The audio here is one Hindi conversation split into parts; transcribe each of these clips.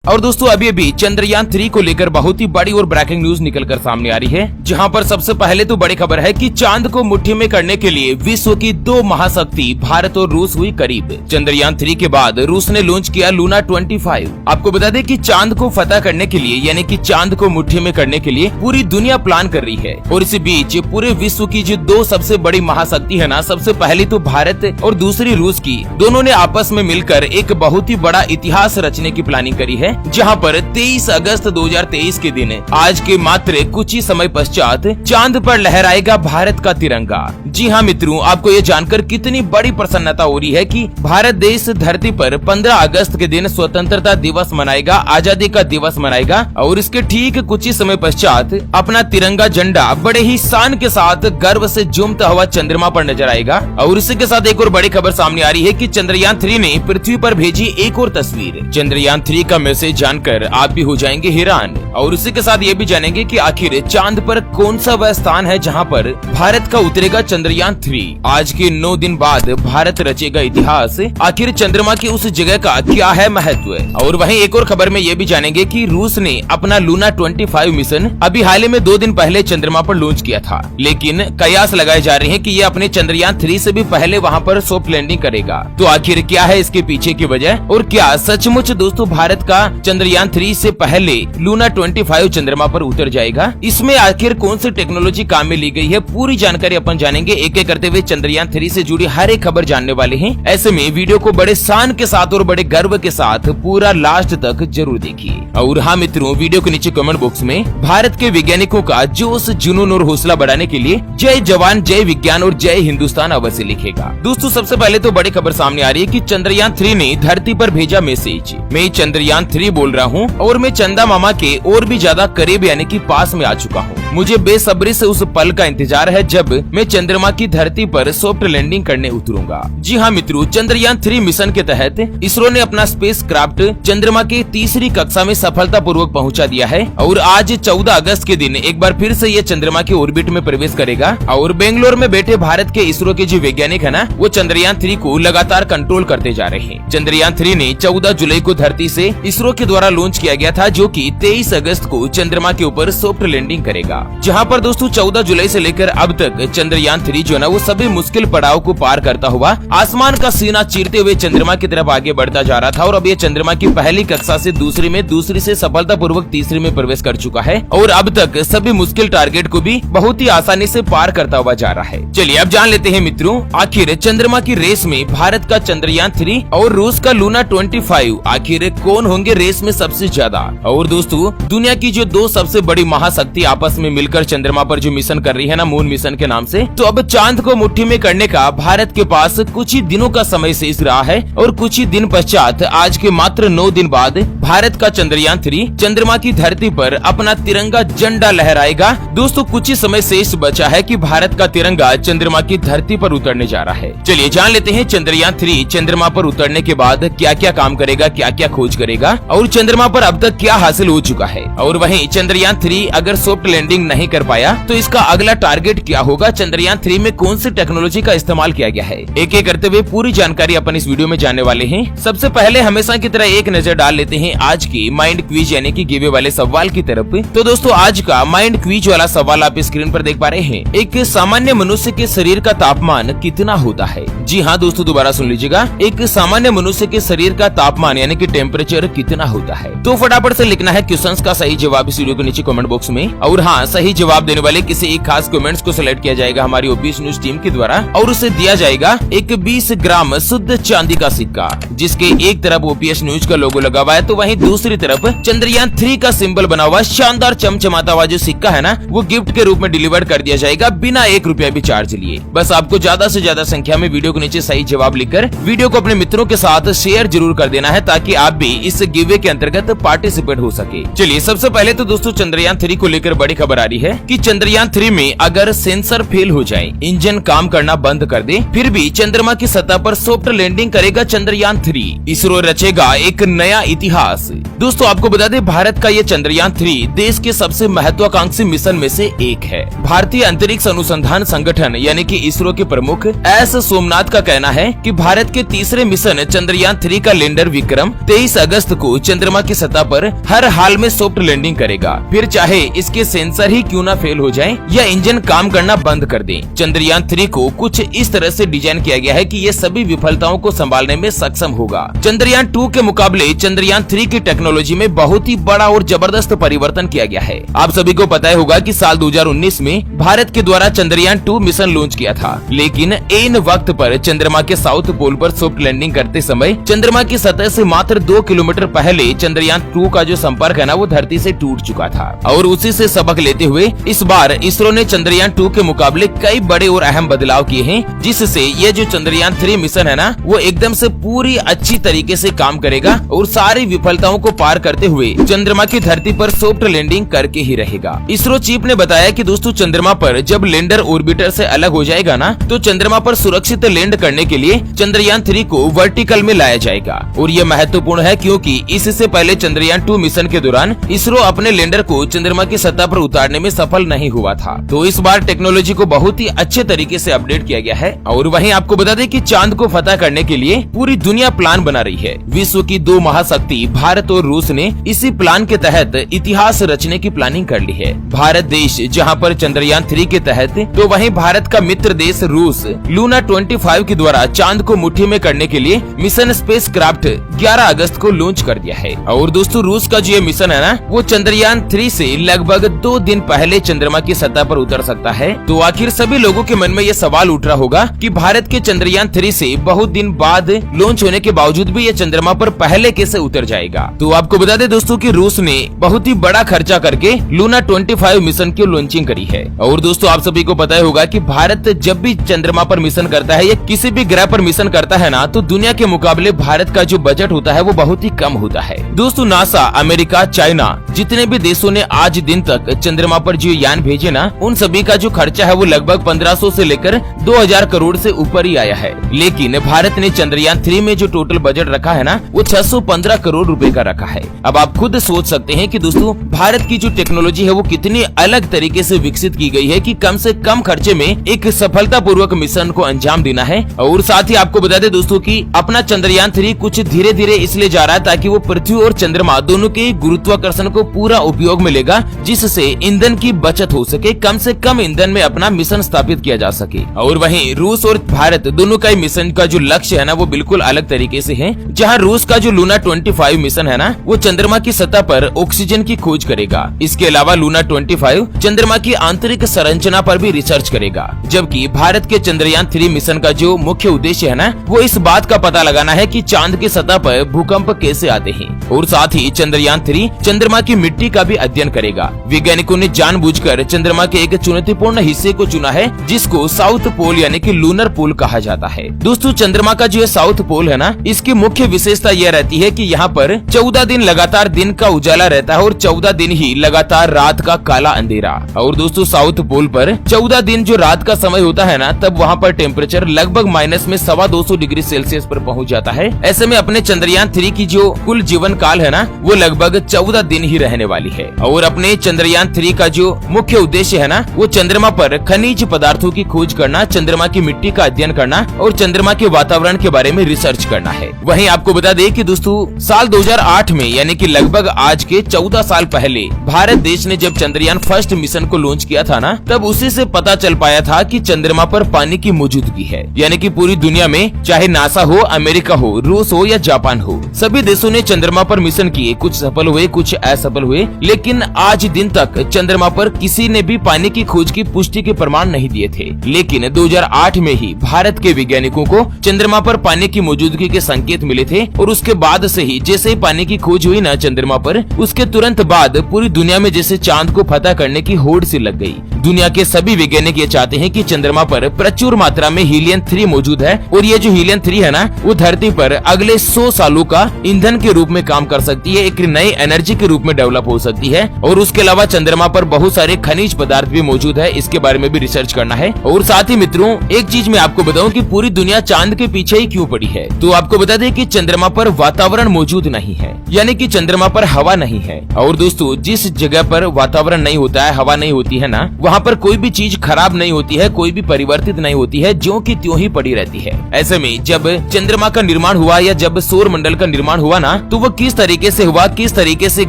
और दोस्तों अभी चंद्रयान 3 को लेकर बहुत ही बड़ी और ब्रेकिंग न्यूज निकलकर सामने आ रही है, जहां पर सबसे पहले तो बड़ी खबर है कि चांद को मुट्ठी में करने के लिए विश्व की दो महाशक्ति भारत और रूस हुई करीब। चंद्रयान 3 के बाद रूस ने लॉन्च किया लूना 25। आपको बता दें कि चांद को फतह करने के लिए यानी कि चांद को मुट्ठी में करने के लिए पूरी दुनिया प्लान कर रही है। और इसी बीच पूरे विश्व की जो दो सबसे बड़ी महाशक्ति है ना, सबसे पहली तो भारत और दूसरी रूस की, दोनों ने आपस में मिलकर एक बहुत ही बड़ा इतिहास रचने की प्लानिंग करी है, जहां पर 23 अगस्त 2023 के दिन आज के मात्र कुछ ही समय पश्चात चांद पर लहराएगा भारत का तिरंगा। जी हां मित्रों, आपको ये जानकर कितनी बड़ी प्रसन्नता हो रही है कि भारत देश धरती पर 15 अगस्त के दिन स्वतंत्रता दिवस मनाएगा, आजादी का दिवस मनाएगा और इसके ठीक कुछ ही समय पश्चात अपना तिरंगा झंडा बड़े ही शान के साथ गर्व से झूमता हुआ चंद्रमा पर नजर आएगा। और इसी के साथ एक और बड़ी खबर सामने आ रही है कि चंद्रयान 3 ने पृथ्वी पर भेजी एक और तस्वीर। चंद्रयान 3 का मैसेज जानकर आप भी हो जाएंगे हैरान। और इसी के साथ ये भी जानेंगे कि आखिर चांद पर कौन सा वह स्थान है जहां पर भारत का उतरेगा चंद्रयान 3। आज के 9 दिन बाद भारत रचेगा इतिहास। आखिर चंद्रमा की उस जगह का क्या है महत्व। और वहीं एक और खबर में ये भी जानेंगे कि रूस ने अपना लूना 25 मिशन अभी हाल ही में 2 दिन पहले चंद्रमा पर लॉन्च किया था, लेकिन कयास लगाए जा रहे हैं कि ये अपने चंद्रयान 3 से भी पहले वहां पर सॉफ्ट लैंडिंग करेगा। तो आखिर क्या है इसके पीछे की वजह और क्या सचमुच दोस्तों भारत का चंद्रयान 3 से पहले लूना 25 चंद्रमा पर उतर जाएगा। इसमें आखिर कौन सी टेक्नोलॉजी काम में ली गई है, पूरी जानकारी अपन जानेंगे। एक एक करते हुए चंद्रयान 3 से जुड़ी हर एक खबर जानने वाले हैं। ऐसे में वीडियो को बड़े शान के साथ और बड़े गर्व के साथ पूरा लास्ट तक जरूर देखिए। और हाँ मित्रों, वीडियो के नीचे कमेंट बॉक्स में भारत के वैज्ञानिकों का जोश, जुनून और हौसला बढ़ाने के लिए जय जवान, जय विज्ञान और जय हिंदुस्तान अवश्य लिखेगा। दोस्तों सबसे पहले तो बड़ी खबर सामने आ रही है कि चंद्रयान 3 ने धरती पर भेजा मैसेज। मैं चंद्रयान 3 बोल रहा हूँ और मैं चंदा मामा के और भी ज्यादा करीब यानी कि पास में आ चुका हूँ। मुझे बेसब्री से उस पल का इंतजार है जब मैं चंद्रमा की धरती पर सॉफ्ट लैंडिंग करने उतरूंगा। जी हाँ मित्रों, चंद्रयान 3 मिशन के तहत इसरो ने अपना स्पेस क्राफ्ट चंद्रमा की तीसरी कक्षा में सफलतापूर्वक पहुंचा दिया है। और आज 14 अगस्त के दिन एक बार फिर से ये चंद्रमा के ऑर्बिट में प्रवेश करेगा। और बेंगलोर में बैठे भारत के इसरो के जो वैज्ञानिक है ना, वो चंद्रयान 3 को लगातार कंट्रोल करते जा रहे हैं। चंद्रयान 3 ने 14 जुलाई को धरती से इसरो के द्वारा लॉन्च किया गया था, जो कि 23 अगस्त को चंद्रमा के ऊपर सॉफ्ट लैंडिंग करेगा। जहां पर दोस्तों 14 जुलाई से लेकर अब तक चंद्रयान 3 जो है ना, वो सभी मुश्किल पड़ाव को पार करता हुआ आसमान का सीना चीरते हुए चंद्रमा की तरफ आगे बढ़ता जा रहा था। और अब ये चंद्रमा की पहली कक्षा से दूसरी में, दूसरी से सफलतापूर्वक तीसरी में प्रवेश कर चुका है। और अब तक सभी मुश्किल टारगेट को भी बहुत ही आसानी से पार करता हुआ जा रहा है। चलिए अब जान लेते हैं मित्रों, आखिर चंद्रमा की रेस में भारत का चंद्रयान 3 और रूस का लूना 25 आखिर कौन होंगे रेस में सबसे ज्यादा। और दोस्तों दुनिया की जो दो सबसे बड़ी महाशक्ति आपस में मिलकर चंद्रमा पर जो मिशन कर रही है ना, मून मिशन के नाम से, तो अब चांद को मुट्ठी में करने का भारत के पास कुछ ही दिनों का समय शेष रहा है। और कुछ ही दिन पश्चात आज के मात्र 9 दिन बाद भारत का चंद्रयान 3 चंद्रमा की धरती पर अपना तिरंगा झंडा लहराएगा। दोस्तों कुछ ही समय शेष बचा है कि भारत का तिरंगा चंद्रमा की धरती पर उतरने जा रहा है। चलिए जान लेते हैं चंद्रयान 3 चंद्रमा पर उतरने के बाद क्या क्या काम करेगा, क्या क्या खोज करेगा और चंद्रमा पर अब तक क्या हासिल हो चुका है। और वहीं चंद्रयान 3 अगर सॉफ्ट लैंडिंग नहीं कर पाया तो इसका अगला टारगेट क्या होगा, चंद्रयान 3 में कौन सी टेक्नोलॉजी का इस्तेमाल किया गया है। एक एक करते हुए पूरी जानकारी अपन इस वीडियो में जानने वाले हैं। सबसे पहले हमेशा की तरह एक नजर डाल लेते हैं आज की माइंड क्विज यानी कि गिवे वाले सवाल की तरफ। तो दोस्तों आज का माइंड क्विज वाला सवाल आप स्क्रीन पर देख पा रहे हैं। एक सामान्य मनुष्य के शरीर का तापमान कितना होता है। जी हाँ दोस्तों, दोबारा सुन लीजिएगा, एक सामान्य मनुष्य के शरीर का तापमान यानी कि टेम्परेचर कितना होता है। तो फटाफट से लिखना है क्वेश्चंस का सही जवाब इस वीडियो के नीचे कमेंट बॉक्स में। और हाँ, सही जवाब देने वाले किसी एक खास कमेंट्स को सिलेक्ट किया जाएगा हमारी ओपीएस न्यूज टीम के द्वारा और उसे दिया जाएगा एक 20 ग्राम शुद्ध चांदी का सिक्का, जिसके एक तरफ ओपीएस न्यूज का लोगो लगा हुआ है तो वहीं दूसरी तरफ चंद्रयान 3 का सिंबल बना हुआ शानदार चमचमाता हुआ जो सिक्का है ना, वो गिफ्ट के रूप में डिलीवर कर दिया जाएगा बिना 1 रुपया भी चार्ज लिए। बस आपको ज्यादा से ज्यादा संख्या में वीडियो के नीचे सही जवाब लिखकर वीडियो को अपने मित्रों के साथ शेयर जरूर कर देना है, ताकि आप भी इस गिवे के अंतर्गत पार्टिसिपेट हो सके। चलिए सबसे पहले तो दोस्तों चंद्रयान 3 को लेकर बड़ी खबर खबर आ रही है कि चंद्रयान 3 में अगर सेंसर फेल हो जाए, इंजन काम करना बंद कर दे, फिर भी चंद्रमा की सतह पर सॉफ्ट लैंडिंग करेगा चंद्रयान 3। इसरो रचेगा एक नया इतिहास। दोस्तों आपको बता दें, भारत का ये चंद्रयान 3 देश के सबसे महत्वाकांक्षी मिशन में से एक है। भारतीय अंतरिक्ष अनुसंधान संगठन यानी कि इसरो के प्रमुख एस सोमनाथ का कहना है कि भारत के तीसरे मिशन चंद्रयान 3 का लैंडर विक्रम 23 अगस्त को चंद्रमा की सतह पर हर हाल में सॉफ्ट लैंडिंग करेगा, फिर चाहे इसके सेंसर ही क्यों न फेल हो जाए या इंजन काम करना बंद कर दे। चंद्रयान 3 को कुछ इस तरह से डिजाइन किया गया है कि ये सभी विफलताओं को संभालने में सक्षम होगा। चंद्रयान 2 के मुकाबले चंद्रयान 3 की टेक्नोलॉजी में बहुत ही बड़ा और जबरदस्त परिवर्तन किया गया है। आप सभी को पता होगा कि साल 2019 में भारत के द्वारा चंद्रयान 2 मिशन लॉन्च किया था, लेकिन इन वक्त पर चंद्रमा के साउथ पोल पर सॉफ्ट लैंडिंग करते समय चंद्रमा की सतह से मात्र 2 किलोमीटर पहले चंद्रयान 2 का जो संपर्क है ना, वो धरती से टूट चुका था। और उसी से सबक लेते हुए इस बार इसरो ने चंद्रयान 2 के मुकाबले कई बड़े और अहम बदलाव किए हैं, जिससे ये जो चंद्रयान 3 मिशन है ना, वो एकदम से पूरी अच्छी तरीके से काम करेगा और सारी विफलताओं को पार करते हुए चंद्रमा की धरती पर सॉफ्ट लैंडिंग करके ही रहेगा। इसरो चीफ ने बताया कि दोस्तों चंद्रमा पर जब लैंडर ऑर्बिटर से अलग हो जाएगा ना, तो चंद्रमा पर सुरक्षित लैंड करने के लिए चंद्रयान 3 को वर्टिकल में लाया जाएगा। और ये महत्वपूर्ण है क्योंकि इससे पहले चंद्रयान 2 मिशन के दौरान इसरो अपने लैंडर को चंद्रमा की सतह पर उतारने में सफल नहीं हुआ था। तो इस बार टेक्नोलॉजी को बहुत ही अच्छे तरीके से अपडेट किया गया है। और वहीं आपको बता दें कि चांद को फतह करने के लिए पूरी दुनिया प्लान बना रही है। विश्व की 2 महाशक्ति भारत और रूस ने इसी प्लान के तहत इतिहास रचने की प्लानिंग कर ली है। भारत देश जहां पर चंद्रयान 3 के तहत, तो वहीं भारत का मित्र देश रूस लूना 25 के द्वारा चांद को मुट्ठी में करने के लिए मिशन स्पेस क्राफ्ट 11 अगस्त को लॉन्च कर दिया है। और दोस्तों रूस का जो ये मिशन है ना, वो चंद्रयान 3 से लगभग 2 दिन पहले चंद्रमा की सतह पर उतर सकता है। तो आखिर सभी लोगों के मन में ये सवाल उठ रहा होगा कि भारत के चंद्रयान 3 से बहुत दिन बाद लॉन्च होने के बावजूद भी ये चंद्रमा पर पहले कैसे उतर जाएगा। तो आपको बता दें दोस्तों कि रूस ने बहुत ही बड़ा खर्चा करके लूना 25 मिशन की लॉन्चिंग करी है। और दोस्तों आप सभी को पता होगा कि भारत जब भी चंद्रमा पर मिशन करता है या किसी भी ग्रह पर मिशन करता है ना, तो दुनिया के मुकाबले भारत का जो बजट होता है वो बहुत ही कम होता है। दोस्तों नासा, अमेरिका, चाइना जितने भी देशों ने आज दिन तक चंद्रमा पर जो यान भेजे ना, उन सभी का जो खर्चा है वो लगभग 1500 से लेकर 2000 करोड़ से ऊपर ही आया है। लेकिन भारत ने चंद्रयान 3 में जो टोटल बजट रखा है ना, वो 615 करोड़ रुपए का रखा है। अब आप खुद सोच सकते हैं कि दोस्तों भारत की जो टेक्नोलॉजी है वो कितनी अलग तरीके से विकसित की गई है कि कम से कम खर्चे में एक सफलतापूर्वक मिशन को अंजाम देना है। और साथ ही आपको बता दें दोस्तों कि अपना चंद्रयान 3 कुछ धीरे धीरे इसलिए जा रहा है ताकि वो पृथ्वी और चंद्रमा दोनों के गुरुत्वाकर्षण को पूरा उपयोग में लेगा, जिससे ईंधन की बचत हो सके, कम से कम ईंधन में अपना मिशन स्थापित किया जा सके। और वहीं रूस और भारत दोनों का मिशन का जो लक्ष्य है ना, वो बिल्कुल अलग तरीके से है। जहां रूस का जो लूना 25 मिशन है ना, वो चंद्रमा की सतह पर ऑक्सीजन की खोज करेगा। इसके अलावा लूना 25 चंद्रमा की आंतरिक संरचना पर भी रिसर्च करेगा। जबकि भारत के चंद्रयान 3 मिशन का जो मुख्य उद्देश्य है ना, वो इस बात का पता लगाना है कि चांद की सतह पर भूकंप कैसे आते हैं। और साथ ही चंद्रयान 3 चंद्रमा की मिट्टी का भी अध्ययन करेगा। वैज्ञानिकों ने जानबूझकर चंद्रमा के एक चुनौतीपूर्ण हिस्से को चुना है, जिसको साउथ पोल यानी कि लूनर पोल कहा जाता है। दोस्तों चंद्रमा का जो साउथ पोल है ना, इसकी मुख्य विशेषता यह रहती है कि यहाँ पर 14 दिन लगातार दिन का उजाला रहता है और 14 दिन ही लगातार रात का काला अंधेरा। और दोस्तों साउथ पोल पर 14 दिन जो रात का समय होता है ना, तब वहाँ पर टेम्परेचर लगभग माइनस में 250 डिग्री सेल्सियस पर पहुँच जाता है। ऐसे में अपने चंद्रयान 3 की जो कुल जीवन काल है ना, वो लगभग 14 दिन ही रहने वाली है। और अपने चंद्रयान 3 का जो मुख्य उद्देश्य है ना, वो चंद्रमा पर खनिज पदार्थों की खोज करना, चंद्रमा की मिट्टी का अध्ययन करना और चंद्रमा के वातावरण के बारे में रिसर्च करना है। वहीं आपको बता दें कि दोस्तों साल 2008 में यानी कि लगभग आज के 14 साल पहले भारत देश ने जब चंद्रयान फर्स्ट मिशन को लॉन्च किया था ना, तब उसी से पता चल पाया था कि चंद्रमा पर पानी की मौजूदगी है। यानी कि पूरी दुनिया में चाहे नासा हो, अमेरिका हो, रूस हो या जापान हो, सभी देशों ने चंद्रमा पर मिशन किए। कुछ सफल हुए, कुछ असफल हुए, लेकिन आज दिन तक चंद्रमा पर किसी ने भी पानी की खोज की पुष्टि के प्रमाण नहीं दिए थे। लेकिन 2008 में ही भारत के वैज्ञानिकों को चंद्रमा पर पानी की मौजूदगी के संकेत मिले थे। और उसके बाद से ही जैसे ही पानी की खोज हुई ना चंद्रमा पर, उसके तुरंत बाद पूरी दुनिया में जैसे चांद को फतह करने की होड़ सी लग गई। दुनिया के सभी वैज्ञानिक ये चाहते हैं कि चंद्रमा पर प्रचुर मात्रा में हीलियम 3 मौजूद है और ये जो हीलियम 3 है ना, वो धरती पर अगले 100 सालों का ईंधन के रूप में काम कर सकती है, एक नई एनर्जी के रूप में डेवलप हो सकती है। और उसके अलावा चंद्रमा चंद्रमा पर बहुत सारे खनिज पदार्थ भी मौजूद है, इसके बारे में भी रिसर्च करना है। और साथ ही मित्रों एक चीज मैं आपको बताऊं कि पूरी दुनिया चांद के पीछे ही क्यों पड़ी है। तो आपको बता दें कि चंद्रमा पर वातावरण मौजूद नहीं है, यानी कि चंद्रमा पर हवा नहीं है। और दोस्तों जिस जगह पर वातावरण नहीं होता है, हवा नहीं होती है ना, वहाँ पर कोई भी चीज खराब नहीं होती है, कोई भी परिवर्तित नहीं होती है, ज्यों की त्यों ही पड़ी रहती है। ऐसे में जब चंद्रमा का निर्माण हुआ या जब सौर मंडल का निर्माण हुआ ना, तो वो किस तरीके से हुआ, किस तरीके से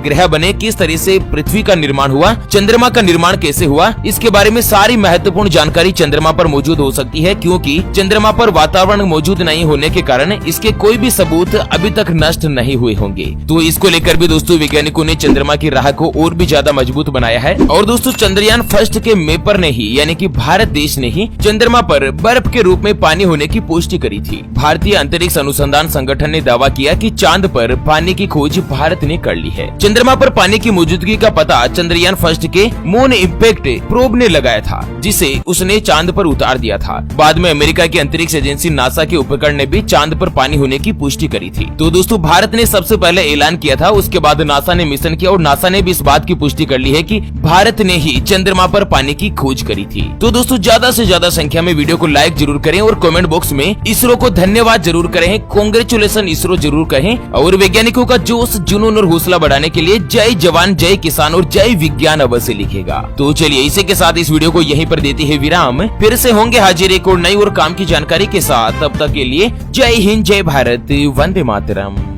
ग्रह बने, किस तरह से पृथ्वी का निर्माण हुआ, चंद्रमा का निर्माण कैसे हुआ, इसके बारे में सारी महत्वपूर्ण जानकारी चंद्रमा पर मौजूद हो सकती है। क्योंकि चंद्रमा पर वातावरण मौजूद नहीं होने के कारण इसके कोई भी सबूत अभी तक नष्ट नहीं हुए होंगे। तो इसको लेकर भी दोस्तों वैज्ञानिकों ने चंद्रमा की राह को और भी ज्यादा मजबूत बनाया है। और दोस्तों चंद्रयान फर्स्ट के मैपर ने ही, यानी कि भारत देश ने ही चंद्रमा पर बर्फ के रूप में पानी होने की पुष्टि करी थी। भारतीय अंतरिक्ष अनुसंधान संगठन ने दावा किया कि चांद पर पानी की खोज भारत ने कर ली है। चंद्रमा पर पानी की मौजूदगी का पता चंद्रयान फर्स्ट के मून इम्पैक्ट प्रोब ने लगाया था, जिसे उसने चांद पर उतार दिया था। बाद में अमेरिका की अंतरिक्ष एजेंसी नासा के उपकरण ने भी चांद पर पानी होने की पुष्टि करी थी। तो दोस्तों भारत ने सबसे पहले ऐलान किया था, उसके बाद नासा ने मिशन किया और नासा ने भी इस बात की पुष्टि कर ली है कि भारत ने ही चंद्रमा पर पानी की खोज करी थी। तो दोस्तों ज्यादा से ज्यादा संख्या में वीडियो को लाइक जरूर करें और कमेंट बॉक्स में इसरो को धन्यवाद जरूर करें, कांग्रेचुलेशन इसरो जरूर कहें। और वैज्ञानिकों का जोश, जुनून और हौसला बढ़ाने के लिए जय जवान, जय किसान और जय विज्ञान अवश्य लिखेगा। तो चलिए इसी के साथ इस वीडियो को यहीं पर देते हैं विराम। फिर से होंगे हाजिर एक और नई और काम की जानकारी के साथ। तब तक के लिए जय हिंद, जय भारत, वंदे मातरम।